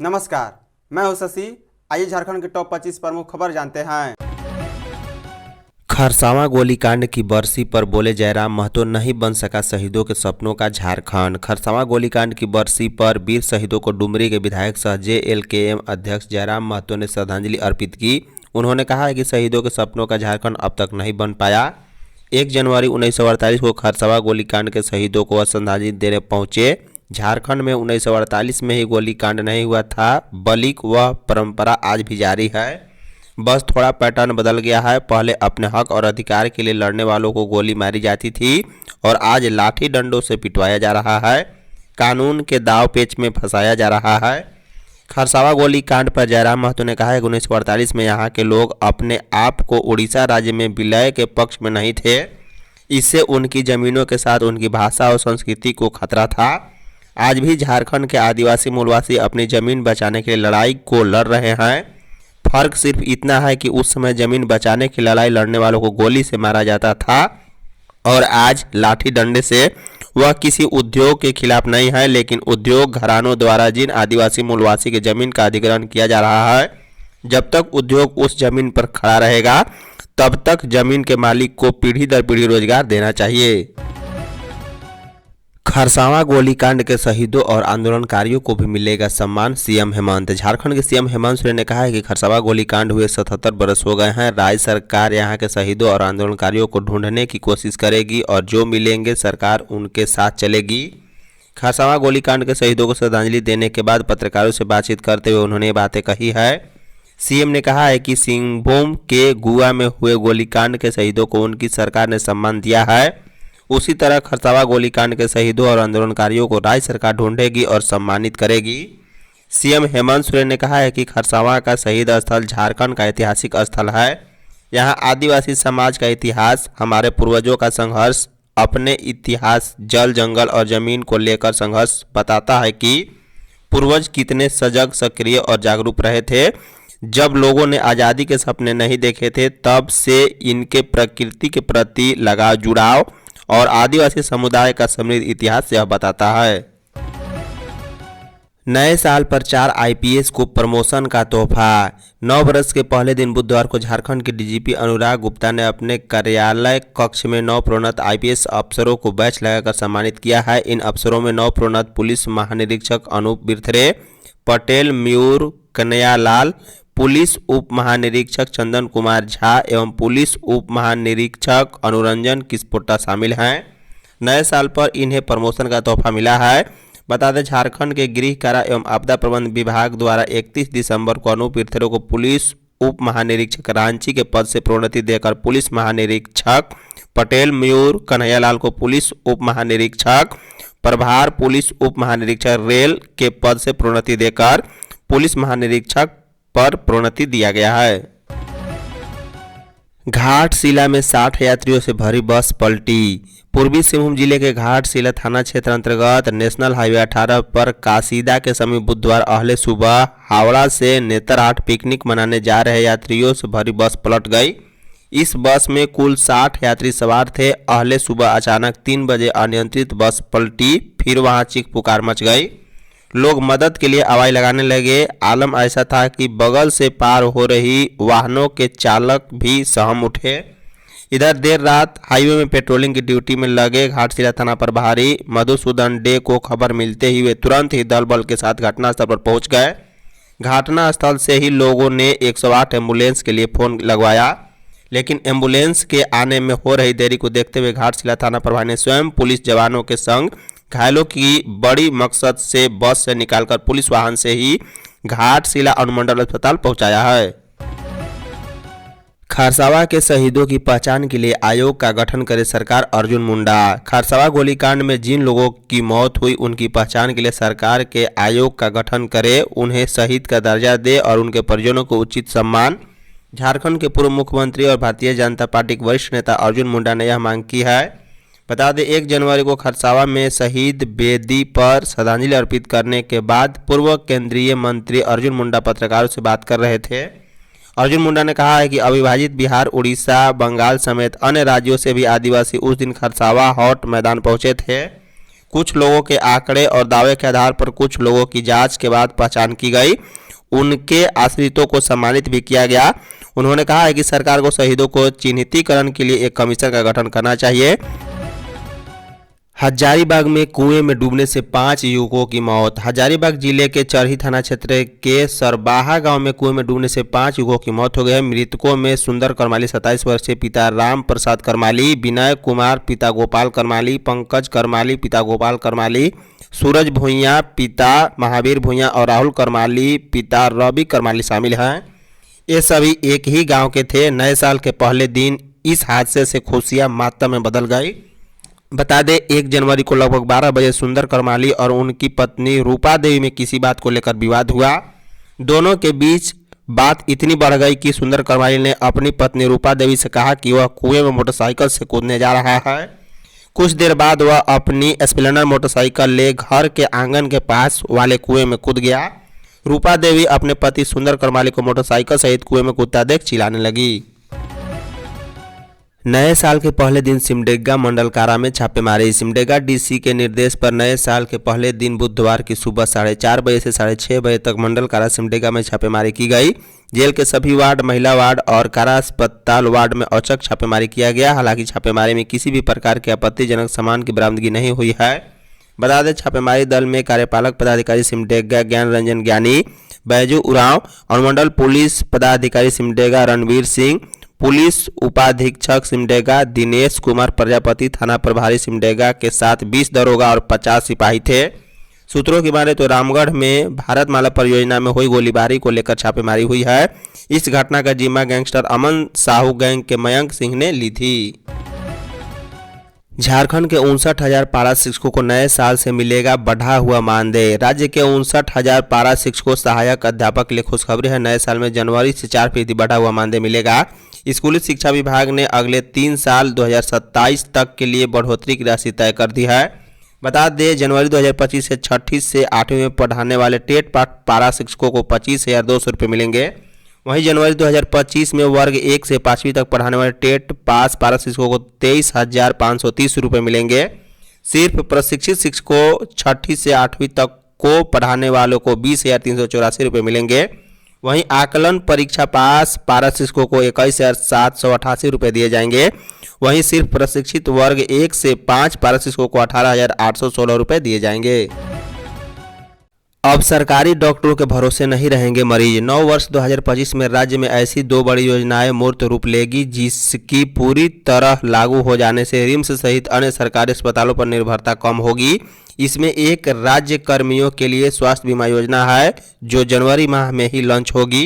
नमस्कार, मैं हूं शशि। आइए झारखंड के टॉप 25 प्रमुख खबर जानते हैं। खरसावां गोलीकांड की बरसी पर बोले जयराम महतो, नहीं बन सका शहीदों के सपनों का झारखंड। खरसावां गोलीकांड की बरसी पर वीर शहीदों को डुमरी के विधायक सह JLKM अध्यक्ष जयराम महतो ने श्रद्धांजलि अर्पित की। उन्होंने कहा है कि शहीदों के सपनों का झारखंड अब तक नहीं बन पाया। 1 जनवरी 1948 को खरसावां गोलीकांड के शहीदों को श्रद्धांजलि देने पहुंचे। झारखंड में 1948 में ही गोलीकांड नहीं हुआ था, बल्कि वह परंपरा आज भी जारी है। बस थोड़ा पैटर्न बदल गया है। पहले अपने हक और अधिकार के लिए लड़ने वालों को गोली मारी जाती थी और आज लाठी डंडों से पिटवाया जा रहा है, कानून के दाव पेच में फंसाया जा रहा है। खरसावां गोलीकांड पर जयराम महतो ने कहा है कि 1948 में यहाँ के लोग अपने आप को उड़ीसा राज्य में विलय के पक्ष में नहीं थे। इससे उनकी जमीनों के साथ उनकी भाषा और संस्कृति को खतरा था। आज भी झारखंड के आदिवासी मूलवासी अपनी जमीन बचाने के लिए लड़ाई को लड़ रहे हैं। फर्क सिर्फ इतना है कि उस समय जमीन बचाने की लड़ाई लड़ने वालों को गोली से मारा जाता था और आज लाठी डंडे से। वह किसी उद्योग के खिलाफ नहीं है, लेकिन उद्योग घरानों द्वारा जिन आदिवासी मूलवासी के जमीन का अधिग्रहण किया जा रहा है, जब तक उद्योग उस जमीन पर खड़ा रहेगा तब तक जमीन के मालिक को पीढ़ी दर पीढ़ी रोजगार देना चाहिए। खरसावां गोलीकांड के शहीदों और आंदोलनकारियों को भी मिलेगा सम्मान, CM हेमंत। झारखंड के CM हेमंत सोरेन ने कहा है कि खरसावां गोलीकांड हुए 77 बरस हो गए हैं। राज्य सरकार यहां के शहीदों और आंदोलनकारियों को ढूंढने की कोशिश करेगी और जो मिलेंगे सरकार उनके साथ चलेगी। खरसावां गोलीकांड के शहीदों को श्रद्धांजलि देने के बाद पत्रकारों से बातचीत करते हुए उन्होंने ये बातें कही है। CM ने कहा है कि सिंहभूम के गुआ में हुए गोलीकांड के शहीदों को उनकी सरकार ने सम्मान दिया है, उसी तरह खरसावां गोलीकांड के शहीदों और आंदोलनकारियों को राज्य सरकार ढूंढेगी और सम्मानित करेगी। CM हेमंत सोरेन ने कहा है कि खरसावां का शहीद स्थल झारखंड का ऐतिहासिक स्थल है। यहां आदिवासी समाज का इतिहास, हमारे पूर्वजों का संघर्ष, अपने इतिहास, जल जंगल और जमीन को लेकर संघर्ष बताता है कि पूर्वज कितने सजग, सक्रिय और जागरूक रहे थे। जब लोगों ने आज़ादी के सपने नहीं देखे थे, तब से इनके प्रकृति के प्रति लगाव, जुड़ाव और आदिवासी समुदाय का समृद्ध इतिहास यह बताता है। नए साल पर 4 IPS को प्रमोशन का तोहफा। 9 बरस के पहले दिन बुधवार को झारखंड के DGP अनुराग गुप्ता ने अपने कार्यालय कक्ष में 9 प्रोन्नत IPS अफसरों को बैच लगाकर सम्मानित किया है। इन अफसरों में 9 प्रोन्नत पुलिस महानिरीक्षक अनूप बिरथरे पटेल, मयूर कन्हैयालाल, पुलिस उप महानिरीक्षक चंदन कुमार झा एवं पुलिस उप महानिरीक्षक अनुरंजन किस्पोट्टा शामिल हैं। नए साल पर इन्हें प्रमोशन का तोहफा मिला है। बता दें, झारखंड के गृह कारा एवं आपदा प्रबंधन विभाग द्वारा 31 दिसंबर को अनूप बिरथरे को पुलिस उप महानिरीक्षक रांची के पद से प्रोन्नति देकर पुलिस महानिरीक्षक, पटेल मयूर कन्हैयालाल को पुलिस उप महानिरीक्षक प्रभार, पुलिस उप महानिरीक्षक रेल के पद से प्रोन्नति देकर पुलिस महानिरीक्षक पर प्रोन्नति दिया गया है। घाटशिला में 60 यात्रियों से भरी बस पलटी। पूर्वी सिंहभूम जिले के घाटशिला थाना क्षेत्र अंतर्गत नेशनल हाईवे 18 पर कासीदा के समीप बुधवार अहले सुबह हावड़ा से नेतरहाट पिकनिक मनाने जा रहे यात्रियों से भरी बस पलट गई। इस बस में कुल 60 यात्री सवार थे। अहले सुबह अचानक 3 बजे अनियंत्रित बस पलटी, फिर वहां चीख पुकार मच गई। लोग मदद के लिए आवाज लगाने लगे। आलम ऐसा था कि बगल से पार हो रही वाहनों के चालक भी सहम उठे। इधर देर रात हाईवे में पेट्रोलिंग की ड्यूटी में लगे घाटशिला थाना प्रभारी मधुसूदन डे को खबर मिलते ही वे तुरंत ही दल बल के साथ घटनास्थल पर पहुंच गए। घटनास्थल से ही लोगों ने 108 एम्बुलेंस के लिए फोन लगवाया, लेकिन एम्बुलेंस के आने में हो रही देरी को देखते हुए घाटशिला थाना प्रभारी ने स्वयं पुलिस जवानों के संग घायलों की बड़ी मकसद से बस से निकालकर पुलिस वाहन से ही घाटशिला अनुमंडल अस्पताल पहुंचाया है। खरसावां के शहीदों की पहचान के लिए आयोग का गठन करे सरकार, अर्जुन मुंडा। खरसावां गोलीकांड में जिन लोगों की मौत हुई उनकी पहचान के लिए सरकार के आयोग का गठन करे, उन्हें शहीद का दर्जा दे और उनके परिजनों को उचित सम्मान। झारखंड के पूर्व मुख्यमंत्री और भारतीय जनता पार्टी के वरिष्ठ नेता अर्जुन मुंडा ने यह मांग की है। बता दें, 1 जनवरी को खरसावां में शहीद बेदी पर श्रद्धांजलि अर्पित करने के बाद पूर्व केंद्रीय मंत्री अर्जुन मुंडा पत्रकारों से बात कर रहे थे। अर्जुन मुंडा ने कहा है कि अविभाजित बिहार, उड़ीसा, बंगाल समेत अन्य राज्यों से भी आदिवासी उस दिन खरसावां हॉट मैदान पहुंचे थे। कुछ लोगों के आंकड़े और दावे के आधार पर कुछ लोगों की जांच के बाद पहचान की गई। उनके आश्रितों को सम्मानित भी किया गया। उन्होंने कहा है कि सरकार को शहीदों को चिन्हितीकरण के लिए एक कमीशन का गठन करना चाहिए। हजारीबाग में कुएं में डूबने से 5 युवकों की मौत। हजारीबाग जिले के चरही थाना क्षेत्र के सरबाहा गांव में कुएं में डूबने से 5 युवकों की मौत हो गई है। मृतकों में सुंदर करमाली 27 वर्षीय पिता राम प्रसाद करमाली, विनय कुमार पिता गोपाल करमाली, पंकज करमाली पिता गोपाल करमाली, सूरज भुइयां पिता महावीर भुइयां और राहुल करमाली पिता रवि करमाली शामिल हैं। ये सभी एक ही गाँव के थे। नए साल के पहले दिन इस हादसे से खुशियां मातम में बदल गई। बता दें 1 जनवरी को लगभग 12 बजे सुंदर करमाली और उनकी पत्नी रूपा देवी में किसी बात को लेकर विवाद हुआ। दोनों के बीच बात इतनी बढ़ गई कि सुंदर करमाली ने अपनी पत्नी रूपा देवी से कहा कि वह कुएं में मोटरसाइकिल से कूदने जा रहा है। कुछ देर बाद वह अपनी स्प्लेंडर मोटरसाइकिल ले घर के आंगन के पास वाले कुएं में कूद गया। रूपा देवी अपने पति सुंदर करमाली को मोटरसाइकिल सहित कुएं में कूदता देख चिल्लाने लगी। नए साल के पहले दिन सिमडेगा मंडल कारा में छापेमारी। सिमडेगा डीसी के निर्देश पर नए साल के पहले दिन बुधवार की सुबह 4:30 बजे से 6:30 बजे तक मंडल कारा सिमडेगा में छापेमारी की गई। जेल के सभी वार्ड, महिला वार्ड और कारा अस्पताल वार्ड में औचक छापेमारी किया गया। हालांकि छापेमारी में किसी भी प्रकार के आपत्तिजनक सामान की बरामदगी नहीं हुई है। बता दें छापेमारी दल में कार्यपालक पदाधिकारी सिमडेगा ज्ञान रंजन ज्ञानी, बैजू उरांव, अनुमंडल पुलिस पदाधिकारी सिमडेगा रणवीर सिंह, पुलिस उपाधीक्षक सिमडेगा दिनेश कुमार प्रजापति, थाना प्रभारी सिमडेगा के साथ 20 दरोगा और 50 सिपाही थे। सूत्रों की माने तो रामगढ़ में भारतमाला परियोजना में हुई गोलीबारी को लेकर छापेमारी हुई है। इस घटना का जिम्मा गैंगस्टर अमन साहू गैंग के मयंक सिंह ने ली थी। झारखंड के 59,000 पारा शिक्षकों को नए साल से मिलेगा बढ़ा हुआ मानदेय। राज्य के 59,000 पारा शिक्षकों सहायक अध्यापक के लिए खुशखबरी है। नए साल में जनवरी से 4% बढ़ा हुआ मानदेय मिलेगा। स्कूली शिक्षा विभाग ने अगले 3 साल 2027 तक के लिए बढ़ोतरी की राशि तय कर दी है। बता दें जनवरी 2025 से 6ठी से 8वीं में पढ़ाने वाले टेट पारा शिक्षकों को 25,200 रुपये मिलेंगे। वहीं जनवरी 2025 में वर्ग 1 से 5वीं तक पढ़ाने वाले टेट पास पारा शिक्षकों को 23,530 रुपये मिलेंगे। सिर्फ प्रशिक्षित शिक्षकों 6ठी से 8वीं तक को पढ़ाने वालों को 20,384 रुपये मिलेंगे। वहीं आकलन परीक्षा पास पारा शिक्षकों को 21,788 रुपये दिए जाएंगे। वहीं सिर्फ प्रशिक्षित वर्ग 1 से 5 पारा शिक्षकों को 18,816 रुपये दिए जाएंगे। अब सरकारी डॉक्टरों के भरोसे नहीं रहेंगे मरीज। 9 वर्ष 2025 में राज्य में ऐसी 2 बड़ी योजनाएं मूर्त रूप लेगी जिसकी पूरी तरह लागू हो जाने से रिम्स सहित अन्य सरकारी अस्पतालों पर निर्भरता कम होगी। इसमें एक राज्य कर्मियों के लिए स्वास्थ्य बीमा योजना है जो जनवरी माह में ही लॉन्च होगी।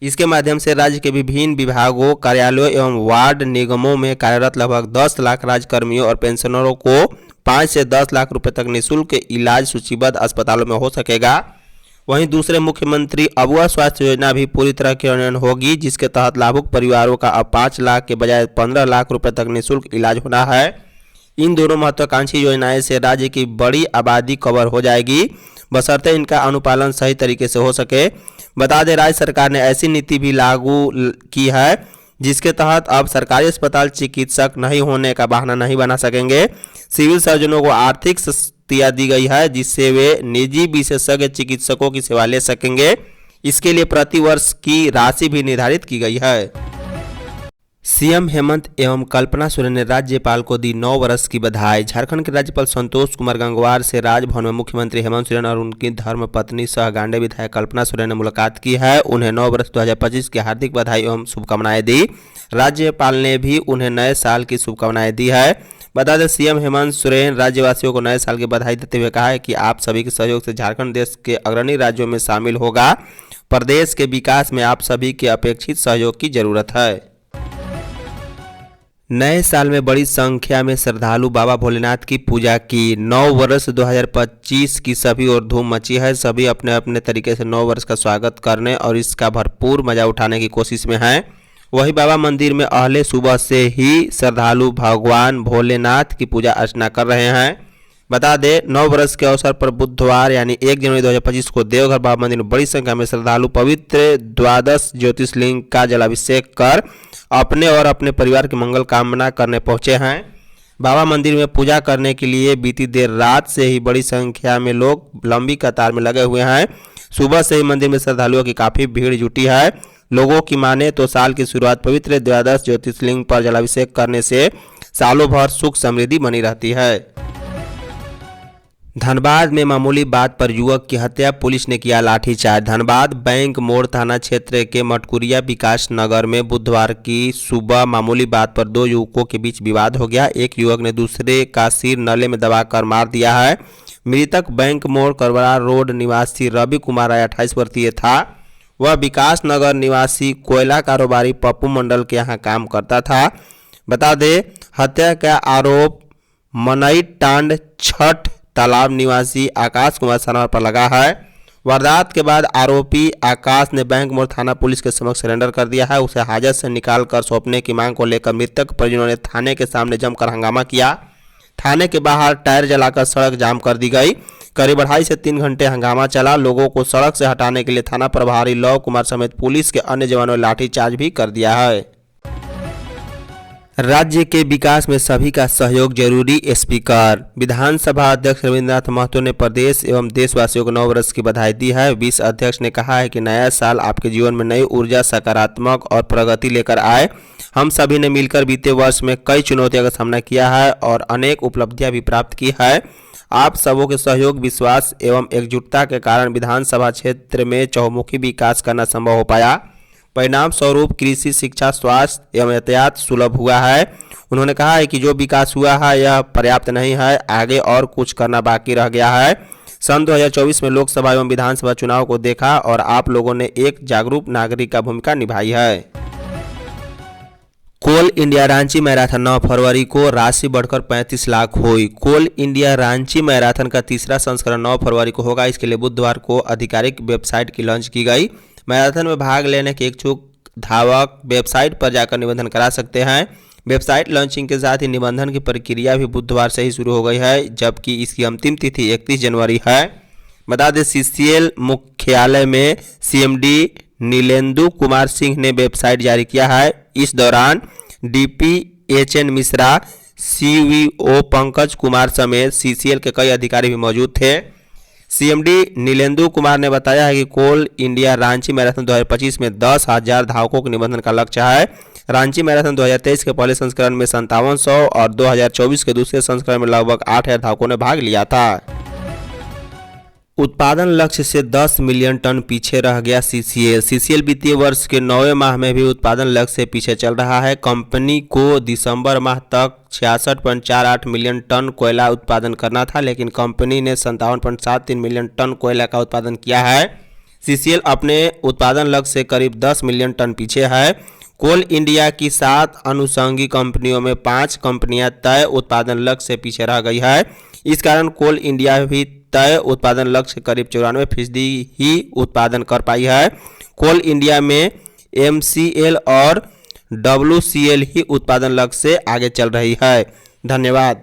इसके माध्यम से राज्य के विभिन्न विभागों, कार्यालयों एवं वार्ड निगमों में कार्यरत लगभग 10 लाख राज्य कर्मियों और पेंशनरों को 5 से 10 लाख रुपए तक निःशुल्क इलाज सूचीबद्ध अस्पतालों में हो सकेगा। वहीं दूसरे मुख्यमंत्री अबुआ स्वास्थ्य योजना भी पूरी तरह क्रियान्वयन होगी, जिसके तहत लाभुक परिवारों का अब 5 लाख के बजाय 15 लाख रुपए तक निःशुल्क इलाज होना है। इन दोनों महत्वाकांक्षी योजनाएं से राज्य की बड़ी आबादी कवर हो जाएगी, बशर्ते इनका अनुपालन सही तरीके से हो सके। बता दें राज्य सरकार ने ऐसी नीति भी लागू की है जिसके तहत अब सरकारी अस्पताल चिकित्सक नहीं होने का बहाना नहीं बना सकेंगे। सिविल सर्जनों को आर्थिक सहायता दी गई है जिससे वे निजी विशेषज्ञ चिकित्सकों की सेवा ले सकेंगे। इसके लिए प्रति वर्ष की राशि भी निर्धारित की गई है। सीएम हेमंत एवं कल्पना सोरेन ने राज्यपाल को दी 9 वर्ष की बधाई। झारखंड के राज्यपाल संतोष कुमार गंगवार से राजभवन में मुख्यमंत्री हेमंत सोरेन और उनकी धर्मपत्नी सह गांडे विधायक कल्पना सोरेन ने मुलाकात की है। उन्हें 9 वर्ष 2025 की हार्दिक बधाई एवं शुभकामनाएं दी। राज्यपाल ने भी उन्हें नए साल की शुभकामनाएं दी है। बता दें सीएम हेमंत सोरेन राज्यवासियों को नए साल की बधाई देते हुए कहा है कि आप सभी के सहयोग से झारखंड देश के अग्रणी राज्यों में शामिल होगा। प्रदेश के विकास में आप सभी के अपेक्षित सहयोग की जरूरत है। नए साल में बड़ी संख्या में श्रद्धालु बाबा भोलेनाथ की पूजा की। 9 वर्ष 2025 की सभी और धूम मची है। सभी अपने अपने तरीके से 9 वर्ष का स्वागत करने और इसका भरपूर मजा उठाने की कोशिश में हैं। वही बाबा मंदिर में अहले सुबह से ही श्रद्धालु भगवान भोलेनाथ की पूजा अर्चना कर रहे हैं। बता दें 9 वर्ष के अवसर पर बुधवार यानी 1 जनवरी 2025 को देवघर बाबा मंदिर में बड़ी संख्या में श्रद्धालु पवित्र द्वादश ज्योतिर्लिंग का जलाभिषेक कर अपने और अपने परिवार की मंगल कामना करने पहुंचे हैं। बाबा मंदिर में पूजा करने के लिए बीती देर रात से ही बड़ी संख्या में लोग लंबी कतार में लगे हुए हैं। सुबह से ही मंदिर में श्रद्धालुओं की काफी भीड़ जुटी है। लोगों की माने तो साल की शुरुआत पवित्र द्वादश ज्योतिर्लिंग पर जलाभिषेक करने से सालों भर सुख समृद्धि बनी रहती है। धनबाद में मामूली बात पर युवक की हत्या, पुलिस ने किया लाठीचार्ज। धनबाद बैंक मोड़ थाना क्षेत्र के मटकुरिया विकास नगर में बुधवार की सुबह मामूली बात पर दो युवकों के बीच विवाद हो गया। एक युवक ने दूसरे का सिर नले में दबाकर मार दिया है। मृतक बैंक मोड़ करवड़ा रोड निवासी रवि कुमार राय 28 वर्षीय था। वह विकास नगर निवासी कोयला कारोबारी पप्पू मंडल के यहाँ काम करता था। बता दें, हत्या का आरोप मनई टांड छठ तालाब निवासी आकाश कुमार शर्मा पर लगा है। वारदात के बाद आरोपी आकाश ने बैंक मोड़ थाना पुलिस के समक्ष सरेंडर कर दिया है। उसे हाजत से निकालकर सौंपने की मांग को लेकर मृतक परिजनों ने थाने के सामने जमकर हंगामा किया। थाने के बाहर टायर जलाकर सड़क जाम कर दी गई। करीब 2.5 से 3 घंटे हंगामा चला। लोगों को सड़क से हटाने के लिए थाना प्रभारी लव कुमार समेत पुलिस के अन्य जवानों ने लाठीचार्ज भी कर दिया है। राज्य के विकास में सभी का सहयोग जरूरी, स्पीकर। विधानसभा अध्यक्ष रविंद्रनाथ महतो ने प्रदेश एवं देशवासियों को नव वर्ष की बधाई दी है। विश्व अध्यक्ष ने कहा है कि नया साल आपके जीवन में नई ऊर्जा, सकारात्मक और प्रगति लेकर आए। हम सभी ने मिलकर बीते वर्ष में कई चुनौतियों का सामना किया है और अनेक उपलब्धियां भी प्राप्त की है। आप सबों के सहयोग, विश्वास एवं एकजुटता के कारण विधानसभा क्षेत्र में चहुमुखी विकास करना संभव हो पाया। परिणाम स्वरूप कृषि, शिक्षा, स्वास्थ्य एवं यातायात सुलभ हुआ है। उन्होंने कहा है कि जो विकास हुआ है यह पर्याप्त नहीं है, आगे और कुछ करना बाकी रह गया है। सन 2024 में लोकसभा एवं विधानसभा चुनाव को देखा और आप लोगों ने एक जागरूक नागरिक का भूमिका निभाई है। कोल इंडिया रांची मैराथन 9 फरवरी को, राशि बढ़कर 35 लाख हुई। कोल इंडिया रांची मैराथन का तीसरा संस्करण 9 फरवरी को होगा। इसके लिए बुधवार को आधिकारिक वेबसाइट की लॉन्च की गई। मैराथन में भाग लेने के इच्छुक धावक वेबसाइट पर जाकर निबंधन करा सकते हैं। वेबसाइट लॉन्चिंग के साथ ही निबंधन की प्रक्रिया भी बुधवार से ही शुरू हो गई है, जबकि इसकी अंतिम तिथि 31 जनवरी है। बता दें, CCL मुख्यालय में CMD नीलेंदु कुमार सिंह ने वेबसाइट जारी किया है। इस दौरान DP HN Mishra, CVO Pankaj Kumar समेत CCL के कई अधिकारी भी मौजूद थे। CMD नीलेंदु कुमार ने बताया है कि कोल इंडिया रांची मैराथन 2025 में 10,000 धावकों के निबंधन का लक्ष्य है। रांची मैराथन 2023 के पहले संस्करण में 5700 और 2024 के दूसरे संस्करण में लगभग 8,000 धावकों ने भाग लिया था। उत्पादन लक्ष्य से 10 मिलियन टन पीछे रह गया CCL वित्तीय वर्ष के 9वें माह में भी उत्पादन लक्ष्य से पीछे चल रहा है। कंपनी को दिसंबर माह तक 66.48 मिलियन टन कोयला उत्पादन करना था, लेकिन कंपनी ने 57.73 मिलियन टन कोयला का उत्पादन किया है। CCL अपने उत्पादन लक्ष्य से करीब 10 मिलियन टन पीछे है। कोल इंडिया की 7 अनुषंगी कंपनियों में 5 कंपनियां तय उत्पादन लक्ष्य से पीछे रह गई है। इस कारण कोल इंडिया भी तय उत्पादन लक्ष्य करीब 94% ही उत्पादन कर पाई है। कोल इंडिया में MCL और WCL ही उत्पादन लक्ष्य से आगे चल रही है। धन्यवाद।